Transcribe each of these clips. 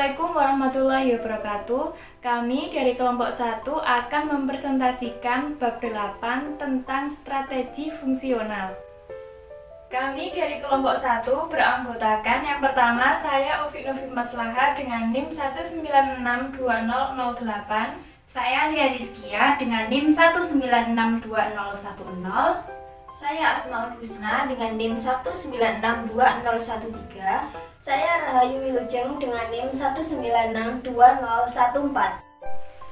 Assalamualaikum warahmatullahi wabarakatuh. Kami dari kelompok 1 akan mempresentasikan bab 8 tentang strategi fungsional. Kami dari kelompok 1 beranggotakan yang pertama saya Ufi Novi Maslaha dengan NIM 1962008. Saya Lia Rizkia dengan NIM 1962010. Saya Asmaul Husna dengan NIM 1962013. Saya Rahayu Wilujeng dengan NIM 1962014.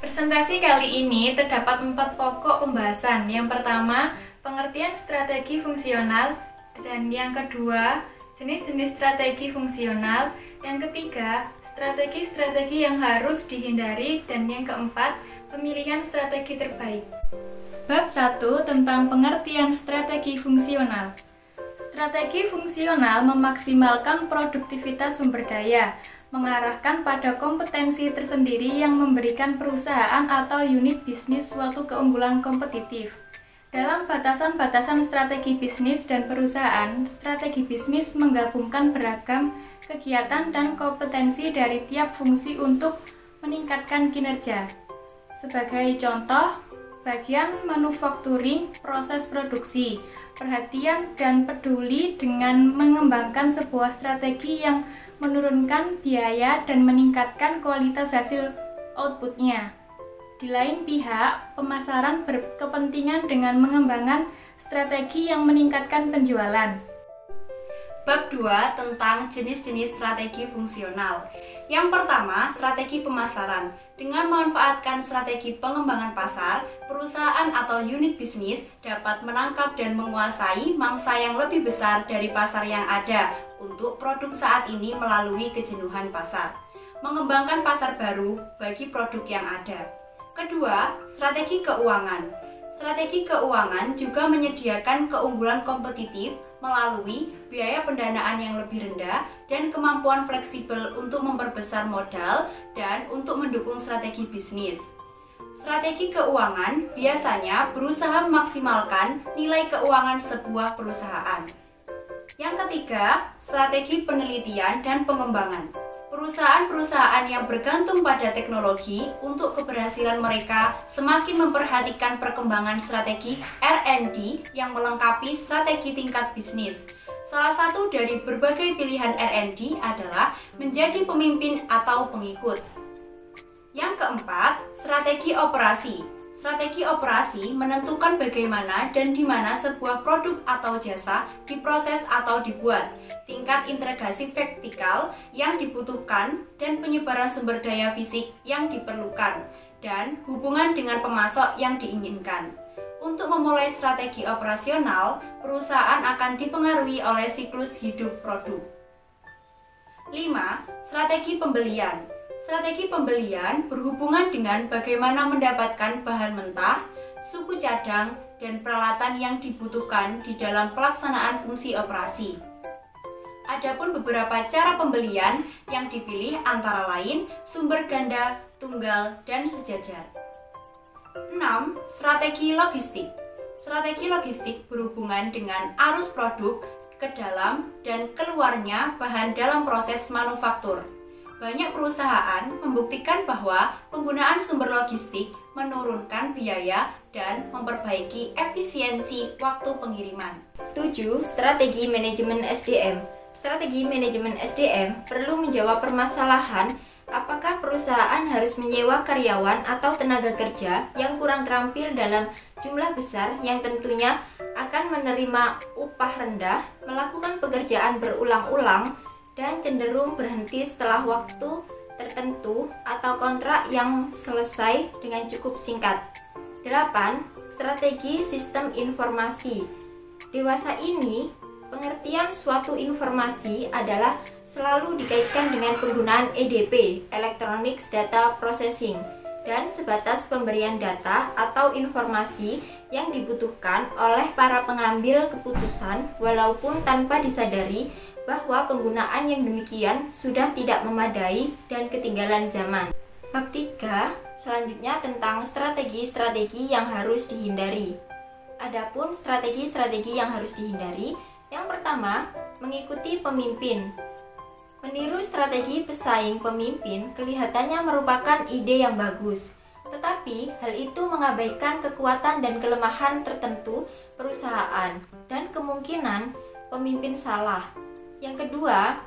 Presentasi kali ini terdapat 4 pokok pembahasan. Yang pertama, pengertian strategi fungsional, dan yang kedua, jenis-jenis strategi fungsional, yang ketiga, strategi-strategi yang harus dihindari, dan yang keempat, pemilihan strategi terbaik. Bab 1 tentang pengertian strategi fungsional. Strategi fungsional memaksimalkan produktivitas sumber daya, mengarahkan pada kompetensi tersendiri yang memberikan perusahaan atau unit bisnis suatu keunggulan kompetitif. Dalam batasan-batasan strategi bisnis dan perusahaan, strategi bisnis menggabungkan beragam kegiatan dan kompetensi dari tiap fungsi untuk meningkatkan kinerja. Sebagai contoh, bagian manufacturing, proses produksi, perhatian dan peduli dengan mengembangkan sebuah strategi yang menurunkan biaya dan meningkatkan kualitas hasil outputnya. Di lain pihak, pemasaran berkepentingan dengan mengembangkan strategi yang meningkatkan penjualan. Bab 2 tentang jenis-jenis strategi fungsional. Yang pertama, strategi pemasaran. Dengan memanfaatkan strategi pengembangan pasar, perusahaan atau unit bisnis dapat menangkap dan menguasai mangsa yang lebih besar dari pasar yang ada untuk produk saat ini melalui kejenuhan pasar. Mengembangkan pasar baru bagi produk yang ada. Kedua, strategi keuangan. Strategi keuangan juga menyediakan keunggulan kompetitif melalui biaya pendanaan yang lebih rendah dan kemampuan fleksibel untuk memperbesar modal dan untuk mendukung strategi bisnis. Strategi keuangan biasanya berusaha memaksimalkan nilai keuangan sebuah perusahaan. Yang ketiga, strategi penelitian dan pengembangan. Perusahaan-perusahaan yang bergantung pada teknologi untuk keberhasilan mereka semakin memperhatikan perkembangan strategi R&D yang melengkapi strategi tingkat bisnis. Salah satu dari berbagai pilihan R&D adalah menjadi pemimpin atau pengikut. Yang keempat, strategi operasi. Strategi operasi menentukan bagaimana dan di mana sebuah produk atau jasa diproses atau dibuat, tingkat integrasi vertikal yang dibutuhkan dan penyebaran sumber daya fisik yang diperlukan, dan hubungan dengan pemasok yang diinginkan. Untuk memulai strategi operasional, perusahaan akan dipengaruhi oleh siklus hidup produk. 5. Strategi pembelian. Strategi pembelian berhubungan dengan bagaimana mendapatkan bahan mentah, suku cadang, dan peralatan yang dibutuhkan di dalam pelaksanaan fungsi operasi. Adapun beberapa cara pembelian yang dipilih antara lain sumber ganda, tunggal, dan sejajar. 6. Strategi logistik. Strategi logistik berhubungan dengan arus produk ke dalam dan keluarnya bahan dalam proses manufaktur. Banyak perusahaan membuktikan bahwa penggunaan sumber logistik menurunkan biaya dan memperbaiki efisiensi waktu pengiriman. 7. Strategi manajemen SDM. Strategi manajemen SDM perlu menjawab permasalahan apakah perusahaan harus menyewa karyawan atau tenaga kerja yang kurang terampil dalam jumlah besar yang tentunya akan menerima upah rendah, melakukan pekerjaan berulang-ulang, dan cenderung berhenti setelah waktu tertentu atau kontrak yang selesai dengan cukup singkat. 8. Strategi sistem informasi. Dewasa ini, pengertian suatu informasi adalah selalu dikaitkan dengan penggunaan EDP, Electronic Data Processing, dan sebatas pemberian data atau informasi yang dibutuhkan oleh para pengambil keputusan walaupun tanpa disadari bahwa penggunaan yang demikian sudah tidak memadai dan ketinggalan zaman. Bab 3 selanjutnya tentang strategi-strategi yang harus dihindari. Adapun strategi-strategi yang harus dihindari, yang pertama, mengikuti pemimpin. Meniru strategi pesaing pemimpin kelihatannya merupakan ide yang bagus, tetapi hal itu mengabaikan kekuatan dan kelemahan tertentu perusahaan dan kemungkinan pemimpin salah. Yang kedua,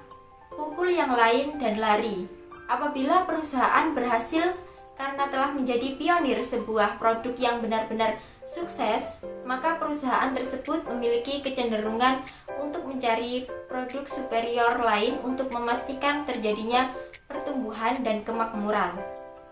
pukul yang lain dan lari. Apabila perusahaan berhasil karena telah menjadi pionir sebuah produk yang benar-benar sukses, maka perusahaan tersebut memiliki kecenderungan untuk mencari produk superior lain untuk memastikan terjadinya pertumbuhan dan kemakmuran.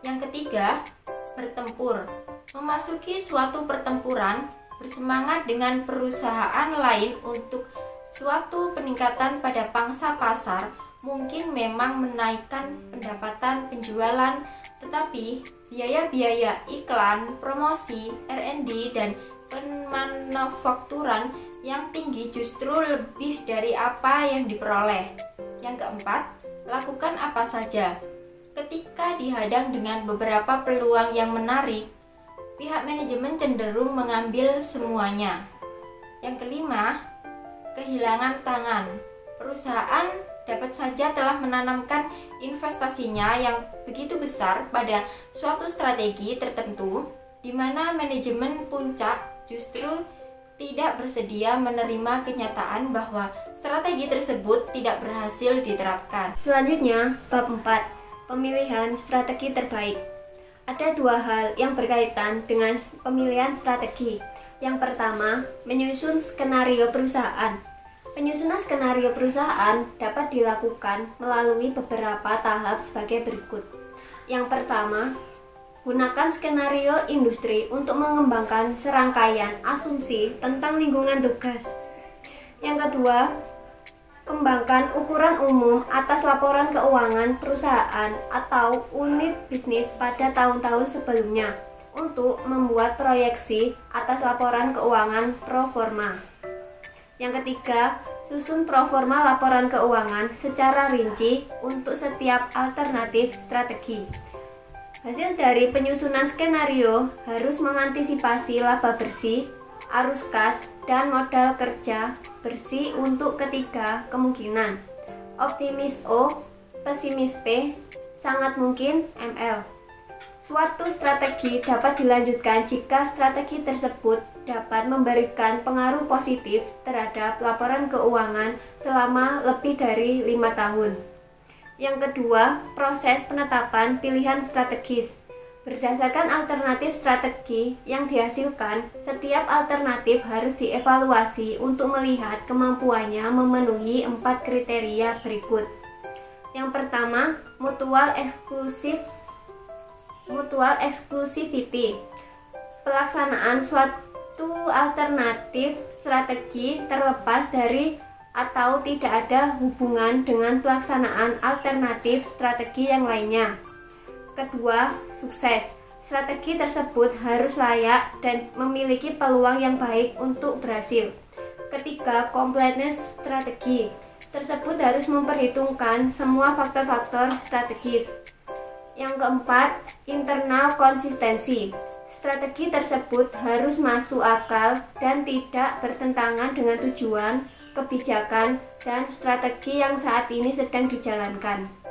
Yang ketiga, bertempur. Memasuki suatu pertempuran bersemangat dengan perusahaan lain untuk suatu peningkatan pada pangsa pasar mungkin memang menaikkan pendapatan penjualan, tetapi biaya-biaya iklan, promosi, R&D, dan pemanufakturan yang tinggi justru lebih dari apa yang diperoleh. Yang keempat, lakukan apa saja. Ketika dihadang dengan beberapa peluang yang menarik, pihak manajemen cenderung mengambil semuanya. Yang kelima, kehilangan tangan. Perusahaan dapat saja telah menanamkan investasinya yang begitu besar pada suatu strategi tertentu, di mana manajemen puncak justru tidak bersedia menerima kenyataan bahwa strategi tersebut tidak berhasil diterapkan. Selanjutnya, bab 4, pemilihan strategi terbaik. Ada dua hal yang berkaitan dengan pemilihan strategi. Yang pertama, menyusun skenario perusahaan. Penyusunan skenario perusahaan dapat dilakukan melalui beberapa tahap sebagai berikut. Yang pertama, gunakan skenario industri untuk mengembangkan serangkaian asumsi tentang lingkungan tugas. Yang kedua, kembangkan ukuran umum atas laporan keuangan perusahaan atau unit bisnis pada tahun-tahun sebelumnya untuk membuat proyeksi atas laporan keuangan pro forma. Yang ketiga, susun pro forma laporan keuangan secara rinci untuk setiap alternatif strategi. Hasil dari penyusunan skenario harus mengantisipasi laba bersih, arus kas, dan modal kerja bersih untuk ketiga kemungkinan. Optimis O, pesimis P, sangat mungkin ML. Suatu strategi dapat dilanjutkan jika strategi tersebut dapat memberikan pengaruh positif terhadap laporan keuangan selama lebih dari 5 tahun. Yang kedua, proses penetapan pilihan strategis. Berdasarkan alternatif strategi yang dihasilkan, setiap alternatif harus dievaluasi untuk melihat kemampuannya memenuhi 4 kriteria berikut. Yang pertama, mutual exclusivity. Pelaksanaan suatu alternatif strategi terlepas dari atau tidak ada hubungan dengan pelaksanaan alternatif strategi yang lainnya. Kedua, sukses. Strategi tersebut harus layak dan memiliki peluang yang baik untuk berhasil. Ketiga, completeness strategi. Tersebut harus memperhitungkan semua faktor-faktor strategis. Yang keempat, internal konsistensi. Strategi tersebut harus masuk akal dan tidak bertentangan dengan tujuan, kebijakan, dan strategi yang saat ini sedang dijalankan.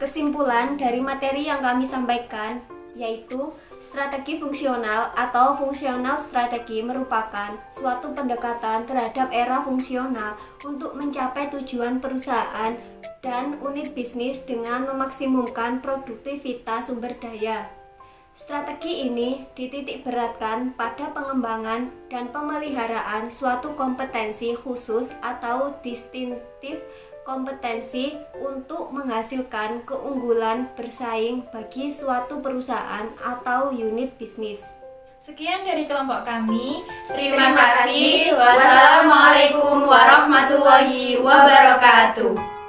Kesimpulan dari materi yang kami sampaikan yaitu strategi fungsional atau fungsional strategi merupakan suatu pendekatan terhadap era fungsional untuk mencapai tujuan perusahaan dan unit bisnis dengan memaksimumkan produktivitas sumber daya. Strategi ini dititik beratkan pada pengembangan dan pemeliharaan suatu kompetensi khusus atau distintif kompetensi untuk menghasilkan keunggulan bersaing bagi suatu perusahaan atau unit bisnis. Sekian dari kelompok kami. Terima kasih. Wassalamualaikum warahmatullahi wabarakatuh.